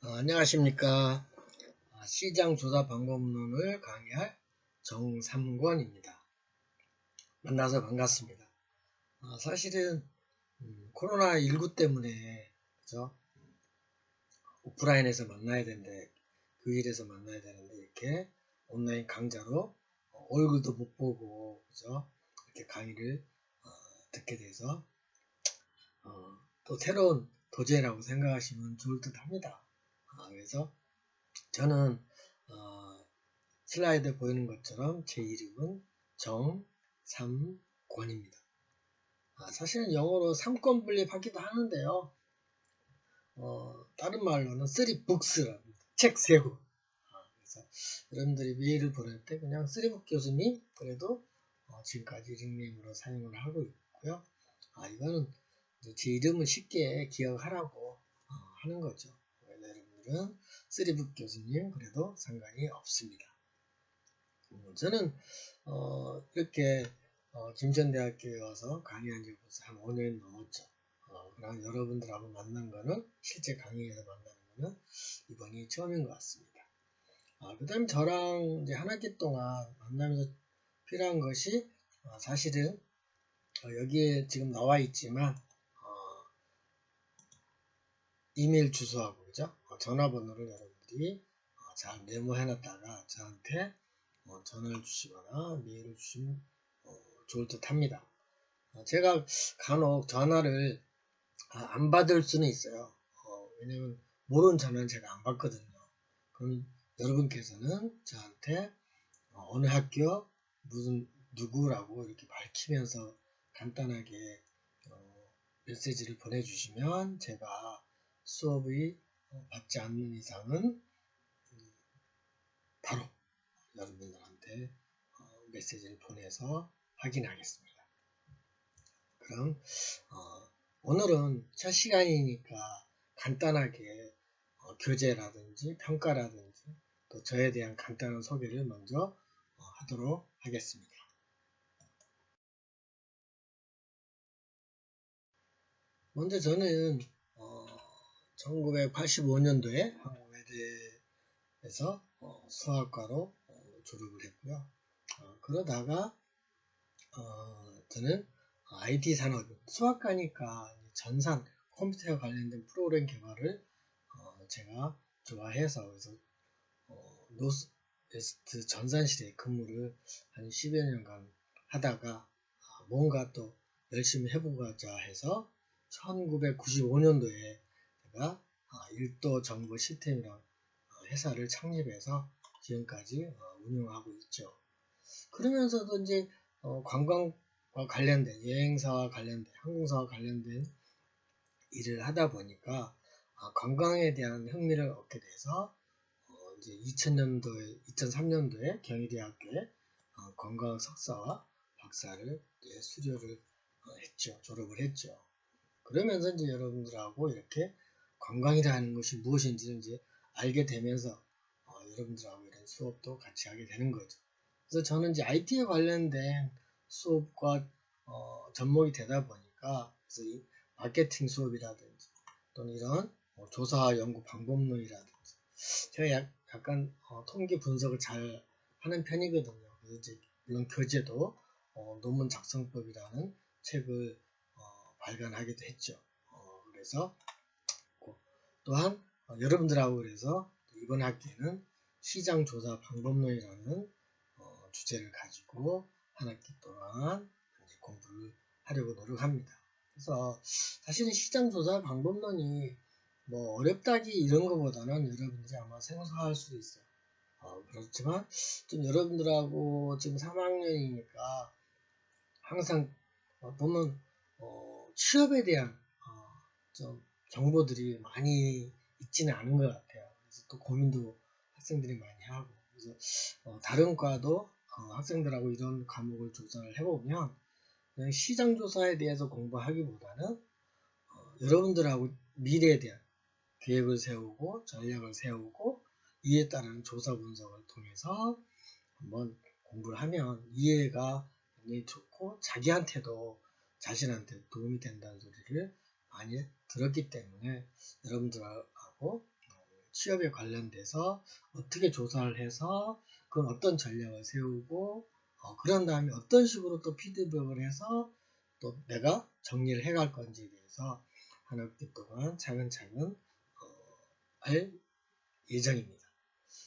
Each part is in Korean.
안녕하십니까. 시장조사 방법론을 강의할 정삼권입니다. 만나서 반갑습니다. 사실은 코로나19 때문에 그죠? 오프라인에서 만나야 되는데 교일에서 만나야 되는데 이렇게 온라인 강좌로 얼굴도 못 보고 그죠? 이렇게 강의를 듣게 돼서 또 새로운 도전이라고 생각하시면 좋을 듯 합니다. 그래서 저는 슬라이드에 보이는 것처럼 제 이름은 정삼권입니다. 사실은 영어로 삼권분립하기도 하는데요. 다른 말로는 쓰리북스랍니다. 책 세고. 그래서 여러분들이 메일을 보낼 때 그냥 쓰리북 교수님 그래도 지금까지 닉네임으로 사용을 하고 있고요. 이거는 제 이름을 쉽게 기억하라고 하는 거죠. 여러분들은 쓰리북 교수님 그래도 상관이 없습니다. 저는 이렇게 김천대학교에 와서 강의한 지 벌써 한 5년 넘었죠. 그럼 여러분들하고 만난 거는 실제 강의에서 만나는 거는 이번이 처음인 것 같습니다. 그 다음에 저랑 이제 한 학기 동안 만나면서 필요한 것이 사실은 여기에 지금 나와 있지만 이메일 주소하고 그죠? 전화번호를 여러분들이 잘 메모해놨다가 저한테 전화를 주시거나 메일을 주시면 좋을 듯 합니다. 제가 간혹 전화를 안 받을 수는 있어요. 왜냐면 모르는 전화는 제가 안 받거든요. 그럼 여러분께서는 저한테 어느 학교 무슨 누구라고 이렇게 밝히면서 간단하게 메시지를 보내주시면 제가 수업이 받지 않는 이상은 바로 여러분들한테 메시지를 보내서 확인하겠습니다. 그럼 오늘은 첫 시간이니까 간단하게 교재라든지 평가라든지 또 저에 대한 간단한 소개를 먼저 하도록 하겠습니다. 먼저 저는 1985년도에 한국외대에서 수학과로 졸업을 했고요. 그러다가 저는 IT 산업, 수학과니까 전산, 컴퓨터와 관련된 프로그램 개발을 제가 좋아해서 그래서 노스웨스트 전산실에 근무를 한 10여 년간 하다가 뭔가 또 열심히 해보고자 해서 1995년도에 제가 일도 정보 시스템이라는 회사를 창립해서 지금까지 운영하고 있죠. 그러면서도 이제 관광과 관련된 여행사와 관련된 항공사와 관련된 일을 하다 보니까 관광에 대한 흥미를 얻게 돼서 이제 2003년도에 경희대학교에 관광 석사와 박사를 수료를 했죠. 졸업을 했죠. 그러면서 이제 여러분들하고 이렇게 관광이라는 것이 무엇인지 이제 알게 되면서 여러분들하고 이런 수업도 같이 하게 되는 거죠. 그래서 저는 이제 IT에 관련된 수업과 접목이 되다 보니까 그래서 이 마케팅 수업이라든지 또는 이런 조사 연구 방법론이라든지 제가 약간 통계 분석을 잘 하는 편이거든요. 그래서 이제 물론 교재도 논문 작성법이라는 책을 발간하기도 했죠. 그래서 또한 여러분들하고 그래서 이번 학기에는 시장조사 방법론이라는 주제를 가지고 한 학기 동안 공부를 하려고 노력합니다. 그래서 사실은 시장조사 방법론이 뭐 어렵다기 이런 것보다는 여러분들이 아마 생소할 수도 있어요. 그렇지만 좀 여러분들하고 지금 3학년이니까 항상 보면 취업에 대한 좀 정보들이 많이 있지는 않은 것 같아요. 그래서 또 고민도 학생들이 많이 하고 그래서 다른 과도 학생들하고 이런 과목을 조사를 해보면 그냥 시장조사에 대해서 공부하기보다는 여러분들하고 미래에 대한 계획을 세우고 전략을 세우고 이에 따른 조사 분석을 통해서 한번 공부를 하면 이해가 굉장히 좋고 자기한테도 자신한테 도움이 된다는 소리를 많이 들었기 때문에 여러분들하고 취업에 관련돼서 어떻게 조사를 해서 그건 어떤 전략을 세우고 그런 다음에 어떤 식으로 또 피드백을 해서 또 내가 정리를 해갈 건지에 대해서 한 학기 동안 차근차근 할 예정입니다.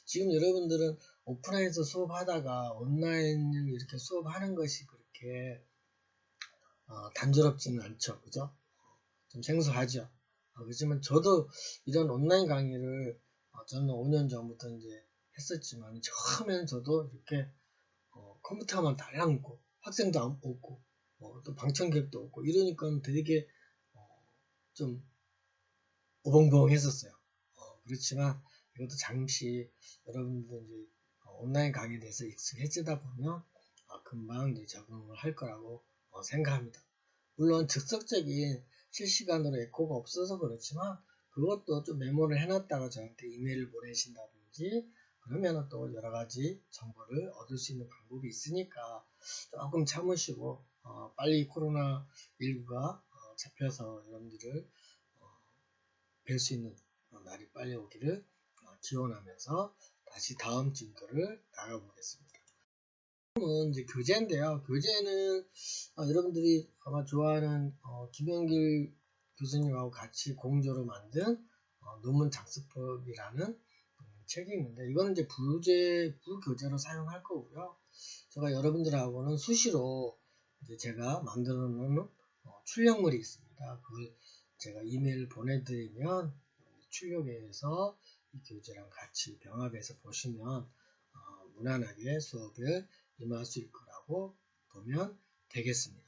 지금 여러분들은 오프라인에서 수업하다가 온라인을 이렇게 수업하는 것이 그렇게 단조롭지는 않죠. 그죠? 좀 생소하죠. 그렇지만 저도 이런 온라인 강의를 저는 5년 전부터 이제 했었지만 처음에는 저도 이렇게 컴퓨터만 달랑있고 학생도 없고 또 방청객도 없고 이러니까 되게 좀 오벙벙했었어요. 그렇지만 이것도 잠시 여러분들 이제 온라인 강의에 대해서 익숙해지다 보면 금방 이제 적응을 할 거라고 생각합니다. 물론 즉석적인 실시간으로 에코가 없어서 그렇지만 그것도 좀 메모를 해놨다가 저한테 이메일을 보내신다든지 그러면 또 여러가지 정보를 얻을 수 있는 방법이 있으니까 조금 참으시고 빨리 코로나19가 잡혀서 여러분들을 뵐 수 있는 날이 빨리 오기를 기원하면서 다시 다음 진도를 나가보겠습니다. 다음은 이제 교재인데요. 교재는 여러분들이 아마 좋아하는 김영길 교수님하고 같이 공조로 만든 논문 작성법이라는 책이 있는데 이거는 이제 부교재로 사용할 거고요. 제가 여러분들하고는 수시로 이제 제가 만들어 놓은 출력물이 있습니다. 그걸 제가 이메일 보내드리면 출력해서 이 교재랑 같이 병합해서 보시면 무난하게 수업을 임할 수 있을 거라고 보면 되겠습니다.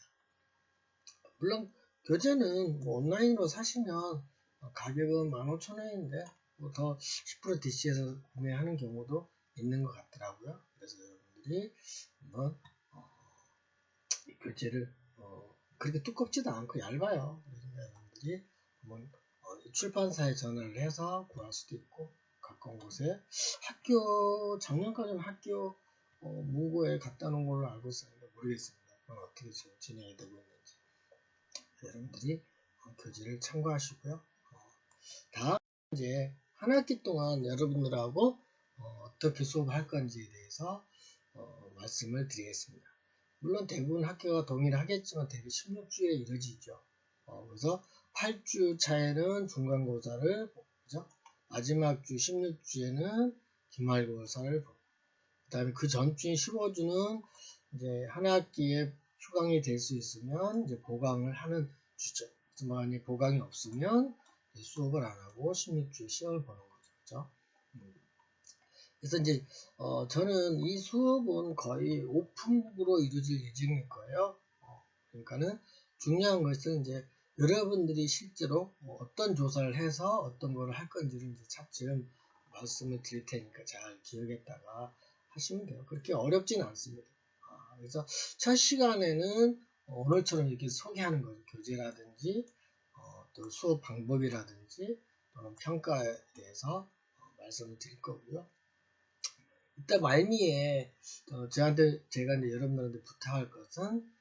물론 교재는 온라인으로 사시면 가격은 15,000원인데 더 10% DC에서 구매하는 경우도 있는 것 같더라고요. 그래서 여러분들이 한번 이 교재를 그렇게 두껍지도 않고 얇아요. 그래서 여러분들이 한번 출판사에 전화를 해서 구할 수도 있고 가까운 곳에 작년까지는 학교 문고에 갖다 놓은 걸로 알고 있었는데 모르겠습니다. 그건 어떻게 지금 진행이 되고 있는지 여러분들이 교재를 참고하시고요. 다음 이제 한 학기 동안 여러분들하고 어떻게 수업할 건지에 대해서 말씀을 드리겠습니다. 물론 대부분 학교가 동일하겠지만 대개 16주에 이루어지죠. 그래서 8주 차에는 중간고사를 보고, 그죠? 마지막 주 16주에는 기말고사를 보고, 그 다음에 그 전주인 15주는 이제 한 학기에 휴강이 될 수 있으면 이제 보강을 하는 주죠. 만약 보강이 없으면 수업을 안 하고 16주에 시험을 보는 거죠. 그죠? 그래서 이제 저는 이 수업은 거의 오픈북으로 이루어질 예정일 거예요. 그러니까는 중요한 것은 이제 여러분들이 실제로 어떤 조사를 해서 어떤 걸 할 건지를 이제 차츰 말씀을 드릴 테니까 잘 기억했다가 하시면 돼요. 그렇게 어렵진 않습니다. 그래서 첫 시간에는 오늘처럼 이렇게 소개하는 거죠. 교재라든지 또 수업 방법이라든지 또는 평가에 대해서 말씀을 드릴 거고요. 이따 말미에 제가 이제 여러분들한테 부탁할 것은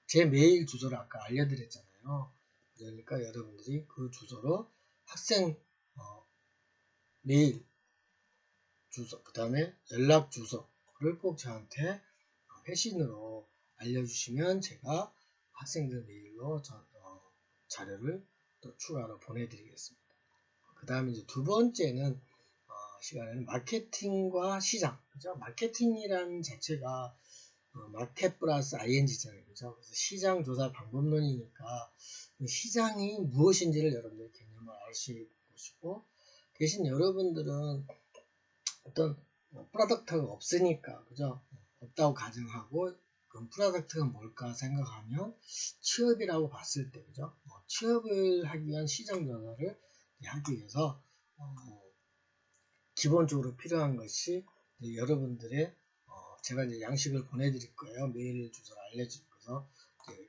제 메일 주소를 아까 알려드렸잖아요. 그러니까 여러분들이 그 주소로 학생 메일 주소, 그 다음에 연락 주소를 꼭 저한테 회신으로 알려주시면 제가 학생들 메일로 자료를 또 추가로 보내드리겠습니다. 그 다음에 이제 두 번째는 시간에는 마케팅과 시장, 그죠? 마케팅이라는 자체가 마켓 플러스 ing잖아요, 그죠? 그래서 시장 조사 방법론이니까 시장이 무엇인지를 여러분들이 개념을 아실 것이고 대신 여러분들은 어떤 프로덕트가 없으니까, 그죠? 없다고 가정하고 그럼 프로덕트가 뭘까 생각하면 취업이라고 봤을 때, 그죠? 취업을 하기 위한 시장 조사를 하기 위해서 기본적으로 필요한 것이 여러분들의 제가 이제 양식을 보내드릴 거예요. 메일 주소를 알려줄 거서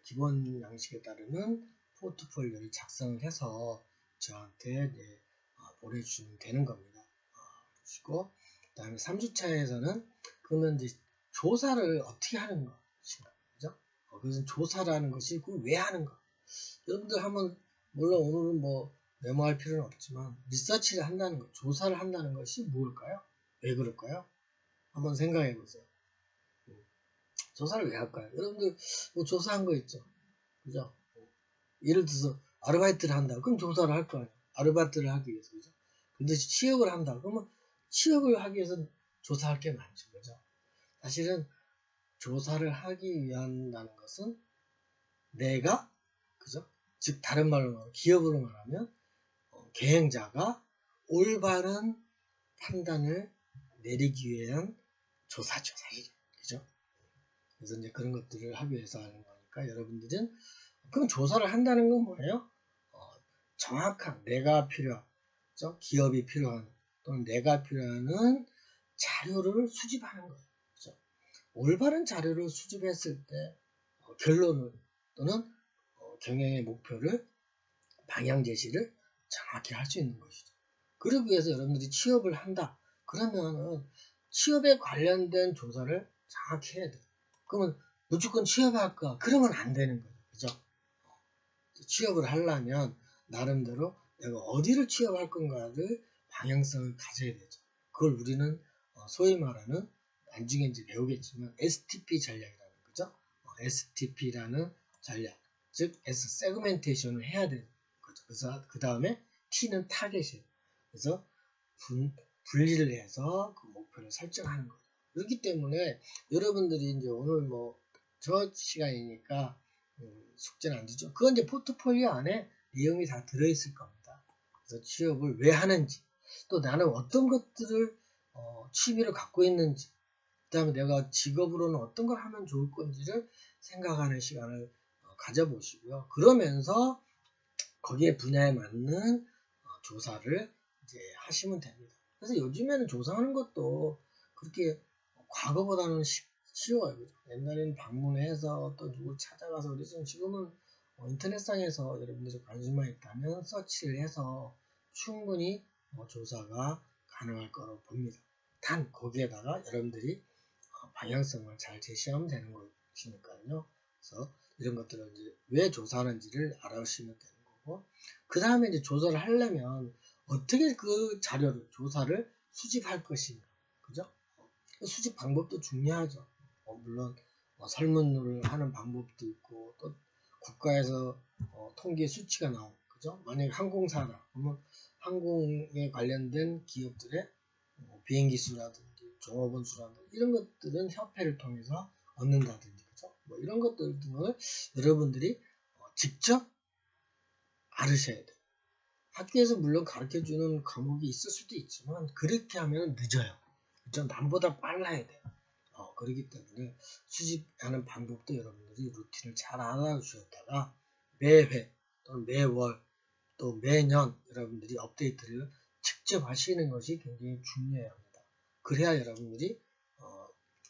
기본 양식에 따르는 포트폴리오를 작성을 해서 저한테 보내주시면 되는 겁니다. 그리고 그다음에 3주차에서는 그러면 이제 조사를 어떻게 하는 것인가, 그죠? 그것은 조사라는 것이 왜 하는 거? 여러분들 한번 물론 오늘은 메모할 필요는 없지만 리서치를 한다는 것, 조사를 한다는 것이 무엇일까요? 왜 그럴까요? 한번 생각해 보세요. 조사를 왜 할까요? 여러분들 뭐 조사한 거 있죠? 그죠? 예를 들어서 아르바이트를 한다. 그럼 조사를 할 거 아니에요. 아르바이트를 하기 위해서. 그죠? 근데 취업을 한다. 그러면 취업을 하기 위해서 조사할 게 많죠. 그죠? 사실은 조사를 하기 위한다는 것은 내가, 그죠? 즉, 다른 말로 말하면, 기업으로 말하면, 계행자가 올바른 판단을 내리기 위한 조사죠, 사실. 그죠? 그래서 이제 그런 것들을 하기 위해서 하는 거니까 여러분들은, 그럼 조사를 한다는 건 뭐예요? 정확한, 내가 필요한, 그죠? 기업이 필요한, 또는 내가 필요한 자료를 수집하는 거예요. 그죠? 올바른 자료를 수집했을 때, 결론을, 또는 경영의 목표를, 방향 제시를 정확히 할 수 있는 것이죠. 그러기 위해서 여러분들이 취업을 한다. 그러면은 취업에 관련된 조사를 정확히 해야 돼요. 그러면 무조건 취업할까? 그러면 안 되는 거예요. 그죠? 취업을 하려면 나름대로 내가 어디를 취업할 건가를 방향성을 가져야 되죠. 그걸 우리는 소위 말하는, 나중에 이제 배우겠지만 STP 전략이라는 거죠. STP라는 전략, 즉 S 세그멘테이션을 해야 되는 거죠. 그래서 그 다음에 T는 타겟이에요. 그래서 분리를 해서 그 목표를 설정하는 거죠. 그렇기 때문에 여러분들이 이제 오늘 뭐 저 시간이니까 숙제는 안 되죠. 그건 이제 포트폴리오 안에 내용이 다 들어있을 겁니다. 그래서 취업을 왜 하는지, 또 나는 어떤 것들을 취미를 갖고 있는지, 그 다음에 내가 직업으로는 어떤 걸 하면 좋을 건지를 생각하는 시간을 가져보시고요. 그러면서 거기에 분야에 맞는 조사를 이제 하시면 됩니다. 그래서 요즘에는 조사하는 것도 그렇게 과거보다는 쉬워요. 그죠? 옛날에는 방문해서 또 누굴 찾아가서 그래서 지금은 인터넷상에서 여러분들이 관심만 있다면 서치를 해서 충분히 조사가 가능할 거라고 봅니다. 단 거기에다가 여러분들이 방향성을 잘 제시하면 되는 것이니까요. 그래서 이런 것들을 이제 왜 조사하는지를 알아보시면 되는 거고, 그 다음에 이제 조사를 하려면 어떻게 그 자료를, 조사를 수집할 것이냐, 그죠? 수집 방법도 중요하죠. 물론 설문을 하는 방법도 있고, 또 국가에서 통계 수치가 나오고, 그죠? 만약에 항공사다 그러면 항공에 관련된 기업들의 비행기 수라든지 종업원 수라든지 이런 것들은 협회를 통해서 얻는다든지, 그죠? 뭐 이런 것들 등을 여러분들이 직접 알으셔야 돼요. 학교에서 물론 가르쳐주는 과목이 있을 수도 있지만 그렇게 하면 늦어요. 그죠? 남보다 빨라야 돼요. 그렇기 때문에 수집하는 방법도 여러분들이 루틴을 잘 알아주셨다가 매회 또는 매월 또 매년 여러분들이 업데이트를 직접 하시는 것이 굉장히 중요합니다. 그래야 여러분들이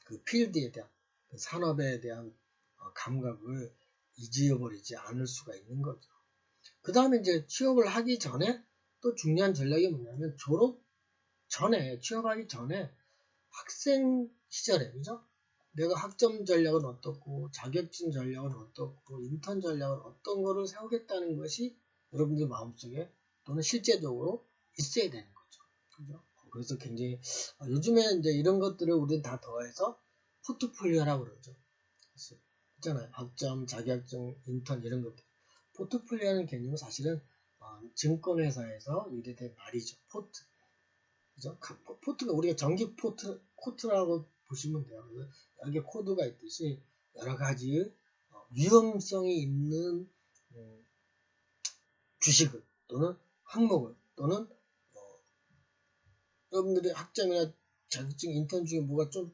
그 필드에 대한, 그 산업에 대한 감각을 잊어버리지 않을 수가 있는 거죠. 그 다음에 이제 취업을 하기 전에 또 중요한 전략이 뭐냐면, 졸업 전에, 취업하기 전에 학생 시절에, 그죠? 내가 학점 전략은 어떻고, 자격증 전략은 어떻고, 인턴 전략은 어떤 거를 세우겠다는 것이 여러분들 마음속에 또는 실제적으로 있어야 되는 거죠. 그죠? 그래서 굉장히, 요즘에 이제 이런 것들을 우리는 다 더해서 포트폴리오라고 그러죠. 있잖아요. 학점, 자격증, 인턴 이런 것들. 포트폴리오라는 개념은 사실은 증권회사에서 유래된 말이죠. 포트. 그죠? 포트가 우리가 전기 코트라고 보시면 돼요. 여기 코드가 있듯이 여러 가지 위험성이 있는 주식을 또는 항목을 또는 여러분들의 학점이나 자격증, 인턴 중에 뭐가 좀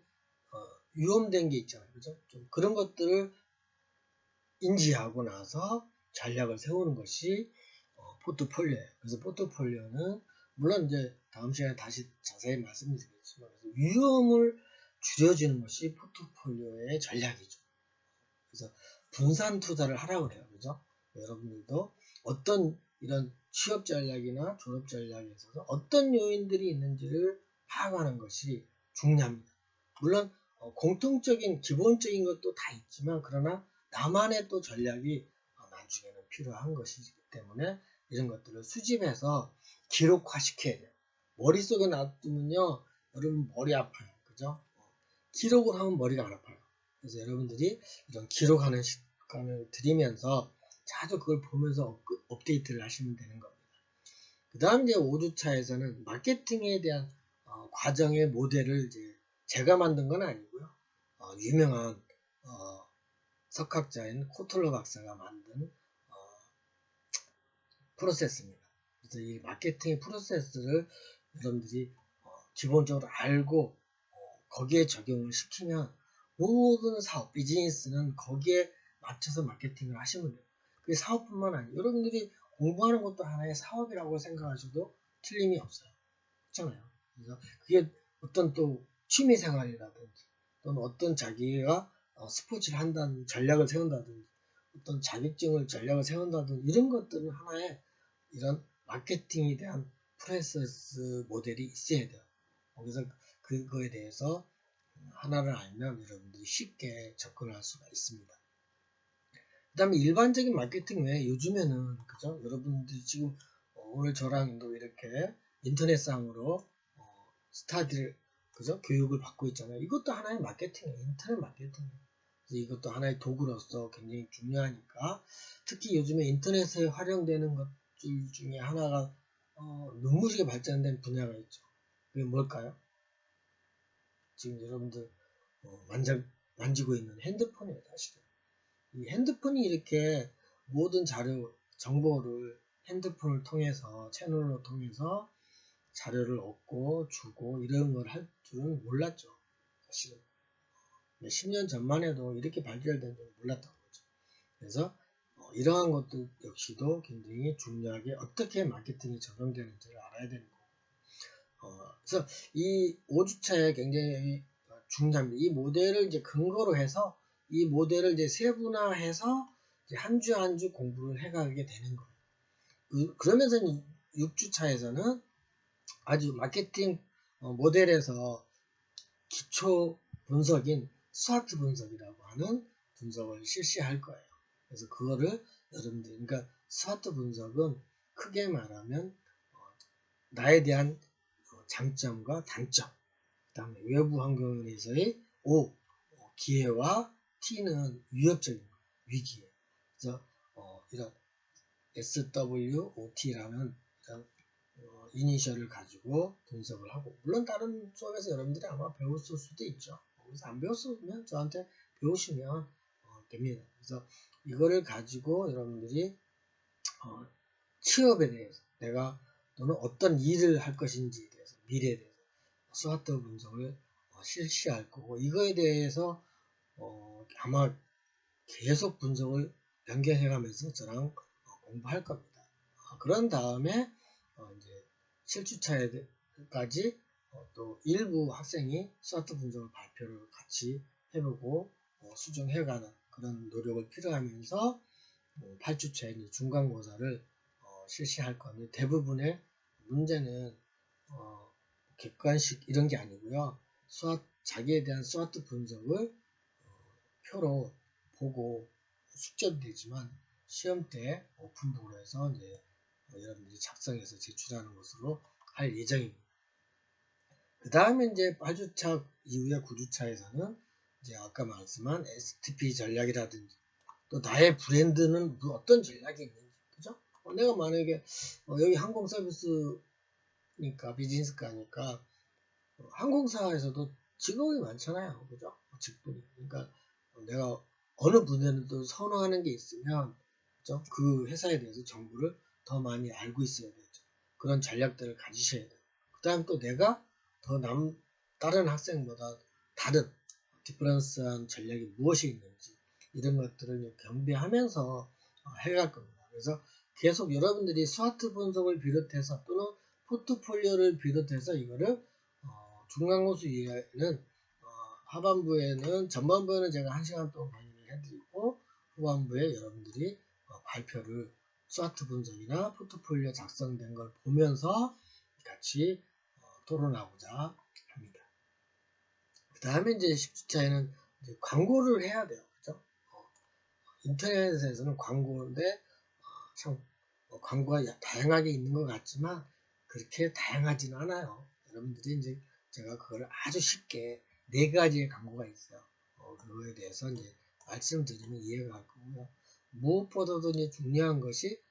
위험된 게 있잖아요. 그죠? 좀 그런 것들을 인지하고 나서 전략을 세우는 것이 포트폴리오예요. 그래서 포트폴리오는 물론 이제 다음 시간에 다시 자세히 말씀드리겠지만 위험을 줄여주는 것이 포트폴리오의 전략이죠. 그래서 분산 투자를 하라고 해요. 그죠? 여러분들도 어떤 이런 취업 전략이나 졸업 전략에 있어서 어떤 요인들이 있는지를 파악하는 것이 중요합니다. 물론 공통적인 기본적인 것도 다 있지만 그러나 나만의 또 전략이 나중에는 필요한 것이기 때문에 이런 것들을 수집해서 기록화시켜야 돼요. 머릿속에 놔두면요, 여러분 머리 아파요. 그죠? 기록을 하면 머리가 안 아파요. 그래서 여러분들이 이런 기록하는 습관을 들이면서 자주 그걸 보면서 업데이트를 하시면 되는 겁니다. 그 다음 이제 5주차에서는 마케팅에 대한 과정의 모델을 이제 제가 만든 건 아니고요. 유명한 석학자인 코틀러 박사가 만든 프로세스입니다. 그래서 이 마케팅의 프로세스를 여러분들이 기본적으로 알고 거기에 적용을 시키면 모든 사업, 비즈니스는 거기에 맞춰서 마케팅을 하시면 돼요. 그게 사업뿐만 아니에요. 여러분들이 공부하는 것도 하나의 사업이라고 생각하셔도 틀림이 없어요. 그렇잖아요. 그래서 그게 어떤 또 취미생활이라든지 또는 어떤 자기가 스포츠를 한다는 전략을 세운다든지 어떤 자격증을 전략을 세운다든지 이런 것들은 하나의 이런 마케팅에 대한 프로세스 모델이 있어야 돼요. 그래서 그거에 대해서 하나를 알면 여러분들이 쉽게 접근할 수가 있습니다. 그 다음에 일반적인 마케팅 외에 요즘에는 그죠? 여러분들이 지금 오늘 저랑도 이렇게 인터넷상으로 스타디를 그죠? 교육을 받고 있잖아요. 이것도 하나의 마케팅이에요. 인터넷 마케팅이에요. 이것도 하나의 도구로서 굉장히 중요하니까 특히 요즘에 인터넷에 활용되는 것들 중에 하나가 눈부시게 발전된 분야가 있죠. 그게 뭘까요? 지금 여러분들 만지고 있는 핸드폰이에요. 사실은 이 핸드폰이 이렇게 모든 자료 정보를 핸드폰을 통해서 채널로 통해서 자료를 얻고 주고 이런 걸 할 줄은 몰랐죠. 사실은 10년 전만 해도 이렇게 발달된 줄 몰랐던 거죠. 그래서 이러한 것도 역시도 굉장히 중요하게 어떻게 마케팅이 적용되는지를 알아야 되는 거고. 그래서 이 5주차에 굉장히 중요합니다. 이 모델을 이제 근거로 해서 이 모델을 이제 세분화해서 한 주 한 주 공부를 해가게 되는 거예요. 그러면서 6주차에서는 아주 마케팅 모델에서 기초 분석인 스와트 분석이라고 하는 분석을 실시할 거예요. 그래서 그거를 여러분들, 그러니까 스와트 분석은 크게 말하면 나에 대한 장점과 단점, 그 다음에 외부 환경에서의 O, 기회와 T는 위협적인 위기에. 그래서 이런 SWOT라는 이니셜을 가지고 분석을 하고, 물론 다른 수업에서 여러분들이 아마 배웠을 수도 있죠. 그래서 안 배웠으면 저한테 배우시면 됩니다. 그래서 이거를 가지고 여러분들이 취업에 대해서 내가 또는 어떤 일을 할 것인지에 대해서 미래에 대해서 스와트 분석을 실시할 거고, 이거에 대해서 아마 계속 분석을 변경해가면서 저랑 공부할 겁니다. 그런 다음에 이제 7주차에까지 또 일부 학생이 스와트 분석을 발표를 같이 해보고 수정해가는 그런 노력을 필요하면서 8주차에 중간고사를 실시할 건데, 대부분의 문제는 객관식 이런 게 아니고요. 자기에 대한 스와트 분석을 표로 보고 숙제도 되지만 시험 때 오픈북으로 해서 이제 여러분들이 작성해서 제출하는 것으로 할 예정입니다. 그 다음에 이제 8주차 이후에 9주차에서는 이제 아까 말씀한 STP 전략이라든지 또 나의 브랜드는 어떤 전략이 있는지, 그죠? 내가 만약에 여기 항공 서비스니까 비즈니스과니까 항공사에서도 직업이 많잖아요, 그죠? 직분이. 그러니까 내가 어느 분야를 선호하는 게 있으면, 그죠? 그 회사에 대해서 정보를 더 많이 알고 있어야 되죠. 그런 전략들을 가지셔야 돼요. 그 다음 또 내가 더 다른 학생보다 다른 디퍼런스한 전략이 무엇이 있는지 이런 것들을 경비하면서 해갈 겁니다. 그래서 계속 여러분들이 스와트 분석을 비롯해서 또는 포트폴리오를 비롯해서 이거를 중간고사 이후에는 하반부에는 전반부에는 제가 1시간 동안 강의를 해드리고 후반부에 여러분들이 발표를 스와트 분석이나 포트폴리오 작성된 걸 보면서 같이 토론하고자 합니다. 그 다음에 이제 10주차에는 이제 광고를 해야 돼요. 그죠? 인터넷에서는 광고인데 참 광고가 다양하게 있는 것 같지만 그렇게 다양하지는 않아요. 여러분들이 이제 제가 그걸 아주 쉽게 4가지의 광고가 있어요. 그거에 대해서 이제 말씀드리면 이해가 갈 거고요. 무엇보다도 이제 중요한 것이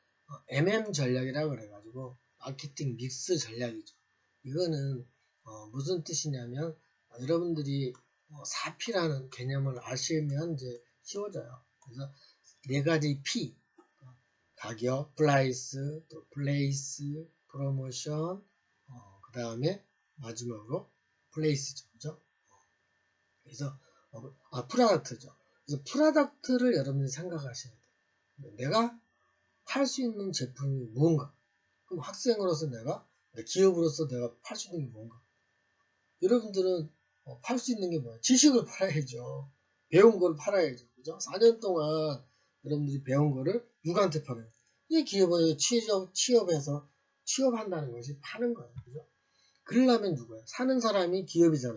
MM 전략이라고 그래가지고 마케팅 믹스 전략이죠. 이거는 무슨 뜻이냐면 여러분들이 4P라는 개념을 아시면 이제 쉬워져요. 그래서 4가지 P, 가격, 프라이스, 또 플레이스, 프로모션, 그 다음에 마지막으로 플레이스죠. 그죠? 그래서 프로덕트죠. 그래서 프로덕트를 여러분들이 생각하셔야 돼요. 내가 팔 수 있는 제품이 뭔가? 그럼 학생으로서 내가, 기업으로서 내가 팔 수 있는 게 뭔가? 여러분들은 팔 수 있는 게 뭐예요? 지식을 팔아야죠. 배운 걸 팔아야죠. 그죠? 4년 동안 여러분들이 배운 거를 누구한테 팔아요? 이 기업에 취업해서 취업한다는 것이 파는 거예요. 그죠? 그러려면 누구예요? 사는 사람이 기업이잖아요.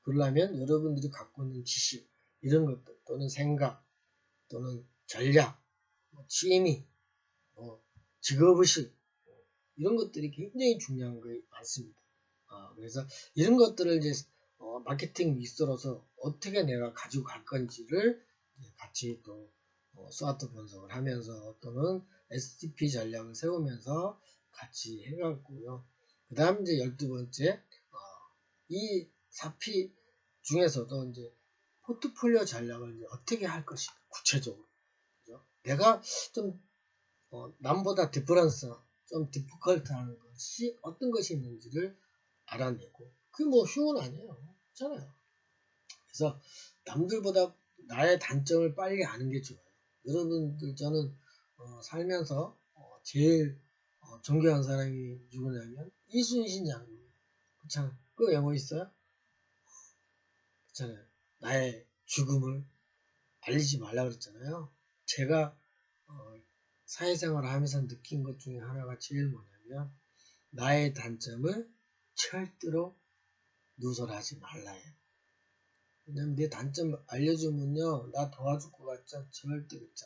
그러려면 여러분들이 갖고 있는 지식, 이런 것들, 또는 생각, 또는 전략, 취미, 직업의식, 이런 것들이 굉장히 중요한 게 많습니다. 그래서 이런 것들을 이제 마케팅 믹서로서 어떻게 내가 가지고 갈 건지를 같이 또 스와트 분석을 하면서 또는 SDP 전략을 세우면서 같이 해갖고요. 그 다음 이제 12번째, 이 4P 중에서도 이제 포트폴리오 전략을 이제 어떻게 할 것인가, 구체적으로. 그죠? 내가 좀 남보다 디퍼런스, 좀 디피컬트한 것이 어떤 것이 있는지를 알아내고, 그게 뭐 쉬운 아니에요. 그렇잖아요. 그래서 남들보다 나의 단점을 빨리 아는 게 좋아요. 여러분들, 저는 살면서 제일 존경하는 사람이 누구냐면 이순신 장군. 그렇잖아요. 그 왜 멋있어요? 그렇잖아요. 나의 죽음을 알리지 말라 그랬잖아요. 제가 사회생활을 하면서 느낀 것 중에 하나가 제일 뭐냐면, 나의 단점을 절대로 누설하지 말라요. 왜냐면 내 단점 알려주면요, 나 도와줄 것 같죠? 절대 그렇지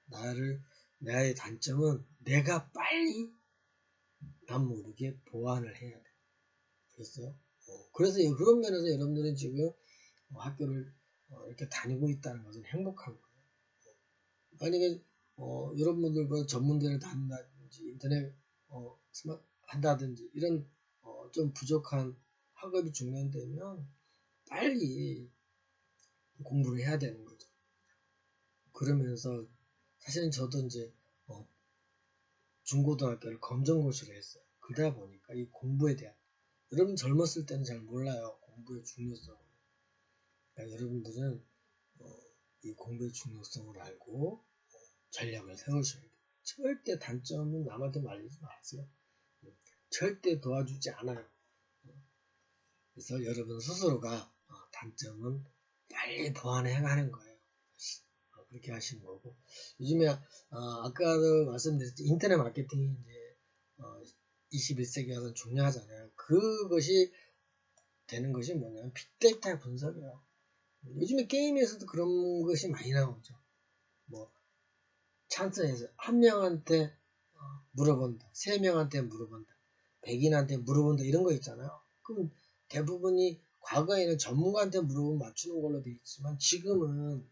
않습니다. 나의 단점은 내가 빨리 남 모르게 보완을 해야 돼. 그랬어요? 그래서 그런 면에서 여러분들은 지금 학교를 이렇게 다니고 있다는 것은 행복한 거예요. 만약에 여러분들 뭐 전문대를 다닌다든지 인터넷 한다든지 이런 좀 부족한 학업이 중단되면 빨리 공부를 해야 되는 거죠. 그러면서 사실은 저도 이제 중고등학교를 검정고시를 했어요. 그러다 보니까 이 공부에 대한, 여러분 젊었을 때는 잘 몰라요. 공부의 중요성. 그러니까 여러분들은 이 공부의 중요성을 알고 전략을 세우셔야 돼요. 절대 단점은 남한테 말리지 마세요. 절대 도와주지 않아요. 그래서 여러분 스스로가 단점은 빨리 보완해가는 거예요. 그렇게 하시는 거고, 요즘에 아까도 말씀드렸듯이 인터넷 마케팅이 이제 21세기 와서 중요하잖아요. 그것이 되는 것이 뭐냐면 빅데이터 분석이에요. 요즘에 게임에서도 그런 것이 많이 나오죠. 뭐 찬스에서 한 명한테 물어본다, 3명한테 물어본다, 100인한테 물어본다, 이런 거 있잖아요. 그럼 대부분이 과거에는 전문가한테 물어보면 맞추는 걸로 되어 있지만, 지금은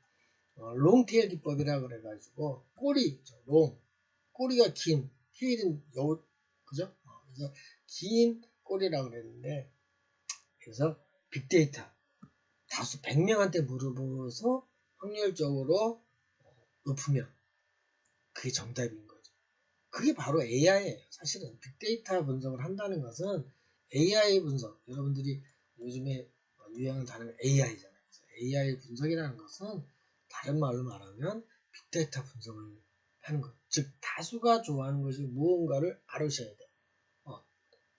롱테일 기법이라 그래가지고 꼬리 있죠. 꼬리가 긴, 테일은 그죠? 그래서 긴 꼬리라고 그랬는데, 그래서 빅데이터 다수 100명한테 물어보서 확률적으로 높으면 그게 정답인 거죠. 그게 바로 AI예요. 사실은 빅데이터 분석을 한다는 것은 AI 분석, 여러분들이 요즘에 유행하는 단어가 AI잖아요. AI 분석이라는 것은 다른 말로 말하면 빅데이터 분석을 하는 것. 즉 다수가 좋아하는 것이 무언가를 알으셔야 돼요.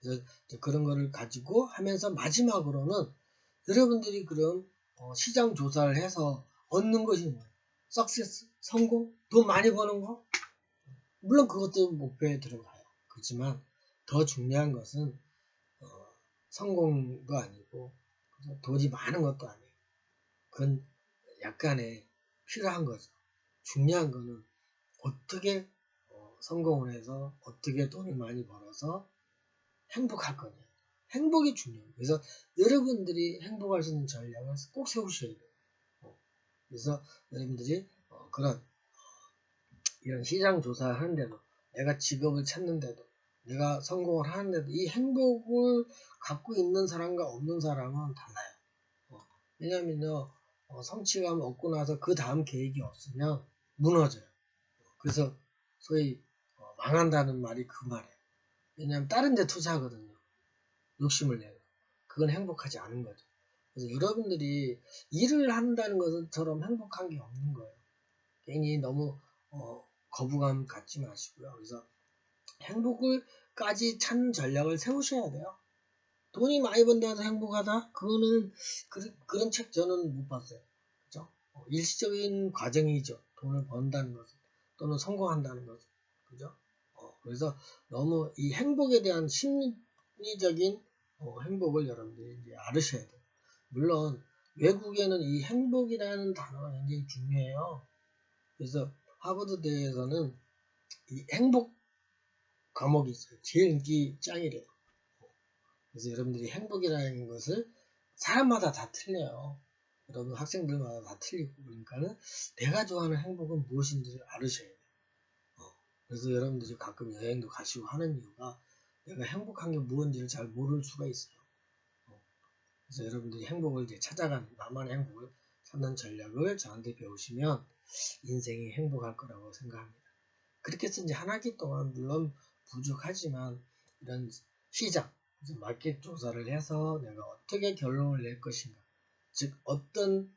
그래서 그런 거를 가지고 하면서 마지막으로는 여러분들이 그럼 시장 조사를 해서 얻는 것이 뭐예요? 석세스, 성공, 돈 많이 버는 거? 물론 그것도 목표에 들어가요. 그렇지만 더 중요한 것은 성공도 아니고 돈이 많은 것도 아니에요. 그건 약간의 필요한 거죠. 중요한 거는 어떻게 성공을 해서 어떻게 돈을 많이 벌어서 행복할 거냐. 행복이 중요해요. 그래서 여러분들이 행복할 수 있는 전략을 꼭 세우셔야 돼요. 그래서 여러분들이 그런 이런 시장 조사를 하는데도, 내가 직업을 찾는데도, 내가 성공을 하는데도 이 행복을 갖고 있는 사람과 없는 사람은 달라요. 왜냐면요, 성취감 얻고 나서 그 다음 계획이 없으면 무너져요. 그래서 소위 망한다는 말이 그 말이에요. 왜냐하면 다른 데 투자하거든요. 욕심을 내고. 그건 행복하지 않은 거죠. 그래서 여러분들이 일을 한다는 것처럼 행복한 게 없는 거예요. 괜히 너무 거부감 갖지 마시고요. 그래서 행복을까지 찾는 전략을 세우셔야 돼요. 돈이 많이 번다 해서 행복하다? 그거는 그런 책 저는 못 봤어요. 그죠? 일시적인 과정이죠. 돈을 번다는 것은, 또는 성공한다는 것은. 그죠? 그래서 너무 이 행복에 대한 심리적인 행복을 여러분들이 이제 알으셔야 돼요. 물론 외국에는 이 행복이라는 단어가 굉장히 중요해요. 그래서 하버드 대에서는 이 행복 과목이 있어요. 제일 인기 짱이래요. 그래서 여러분들이 행복이라는 것을 사람마다 다 틀려요. 여러분 학생들마다 다 틀리고, 그러니까는 내가 좋아하는 행복은 무엇인지를 알으셔야 돼요. 그래서 여러분들이 가끔 여행도 가시고 하는 이유가 내가 행복한 게 무엇인지를 잘 모를 수가 있어요. 그래서 여러분들이 행복을 이제 찾아가는, 나만의 행복을 찾는 전략을 저한테 배우시면 인생이 행복할 거라고 생각합니다. 그렇게 해서 이제 한 학기 동안 물론 부족하지만 이런 시장, 마켓 조사를 해서 내가 어떻게 결론을 낼 것인가, 즉 어떻게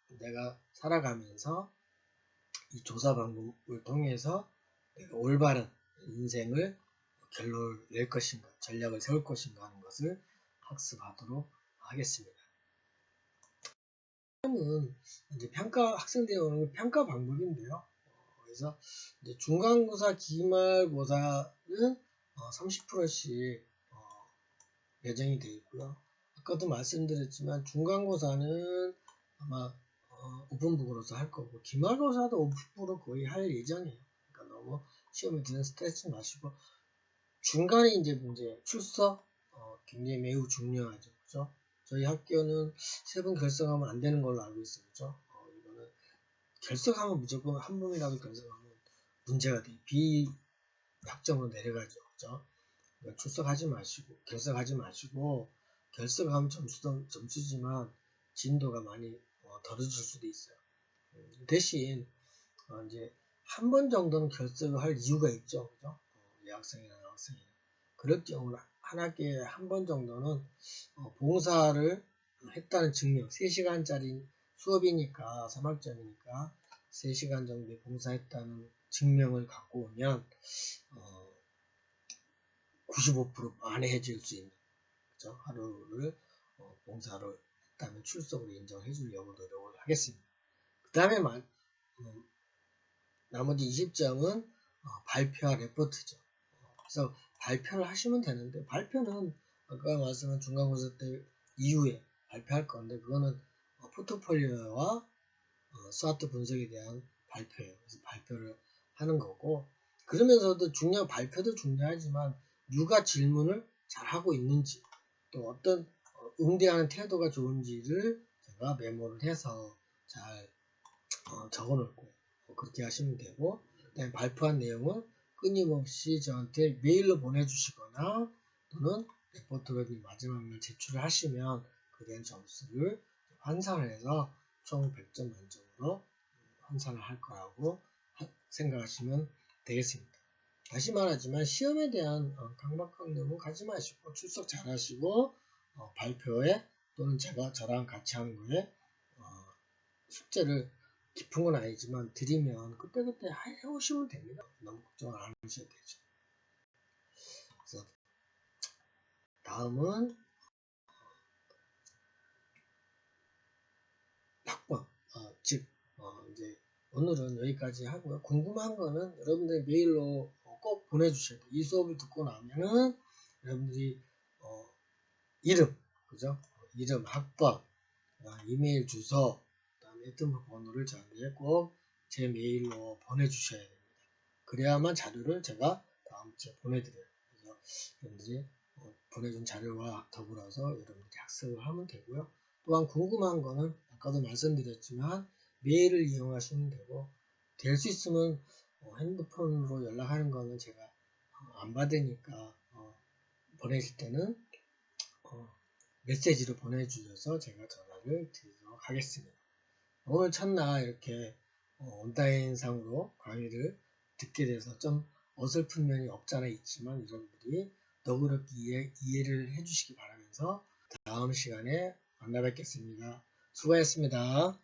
내가 살아가면서 이 조사 방법을 통해서 내가 올바른 인생을 결론을 낼 것인가, 전략을 세울 것인가 하는 것을 학습하도록 하겠습니다. 다음은 이제 학생들이 오는 평가 방법인데요. 그래서 이제 중간고사, 기말고사는 30%씩 배정이 되어 있고요. 아까도 말씀드렸지만 중간고사는 아마 오픈북으로서 할 거고, 기말고사도 오픈북으로 거의 할 예정이에요. 그러니까 너무 시험에 드는 스트레스 마시고, 중간에 이제 문제 출석 굉장히 매우 중요하죠. 그죠? 저희 학교는 3번 결석하면 안 되는 걸로 알고 있어요. 그죠? 이거는 결석하면 무조건 한 번이라도 결석하면 문제가 돼요. 비학점으로 내려가죠. 그죠? 그러니까 출석하지 마시고, 결석하지 마시고, 결석하면 점수지만 진도가 많이 덜어질 수도 있어요. 대신 이제 한 번 정도는 결석을 할 이유가 있죠. 그죠? 여학생이나 남학생이나. 그럴 경우 한 학기에 한 번 정도는 봉사를 했다는 증명, 3시간짜리 수업이니까 3학점이니까 3시간 정도 봉사했다는 증명을 갖고 오면 95% 만회해줄 수 있는, 그죠? 하루를 봉사를 했다면 출석으로 인정해 주려고 노력을 하겠습니다. 그 다음에 나머지 20점은 발표와 레포트죠. 그래서 발표를 하시면 되는데, 발표는 아까 말씀한 중간고사 때 이후에 발표할 건데, 그거는 포트폴리오와 스와트 분석에 대한 발표예요. 그래서 발표를 하는 거고, 그러면서도 발표도 중요하지만 누가 질문을 잘 하고 있는지, 또 어떤 응대하는 태도가 좋은지를 제가 메모를 해서 잘 적어 놓을 거예요. 그렇게 하시면 되고, 그다음에 발표한 내용은 끊임없이 저한테 메일로 보내주시거나 또는 레포트로 마지막에 제출을 하시면 그에 대한 점수를 환산을 해서 총 100점 만점으로 환산을 할 거라고 생각하시면 되겠습니다. 다시 말하지만 시험에 대한 강박관념은 가지 마시고 출석 잘 하시고 발표에 또는 저랑 같이 하는 거에 숙제를 깊은 건 아니지만 드리면 그때그때 해오시면 됩니다. 너무 걱정을 안 하셔도 되죠. 그래서 다음은 학번, 즉 이제 오늘은 여기까지 하고요. 궁금한 거는 여러분들이 메일로 꼭 보내주셔야 돼요. 이 수업을 듣고 나면은 여러분들이 이름, 그죠? 이름, 학번, 이메일 주소, 그다음에 핸드폰 번호를 저한테 꼭 제 메일로 보내주셔야 됩니다. 그래야만 자료를 제가 다음 주에 보내드려요. 그래서 여러분들이 보내준 자료와 더불어서 여러분들이 학습을 하면 되고요. 또한 궁금한 거는 아까도 말씀드렸지만 메일을 이용하시면 되고, 될 수 있으면 핸드폰으로 연락하는 거는 제가 안 받으니까 보내실 때는 메시지로 보내주셔서 제가 전화를 드리도록 하겠습니다. 오늘 첫날 이렇게 온라인상으로 강의를 듣게 돼서 좀 어설픈 면이 없잖아 있지만 여러분들이 너그럽게 이해를 해주시기 바라면서 다음 시간에 만나 뵙겠습니다. 수고하셨습니다.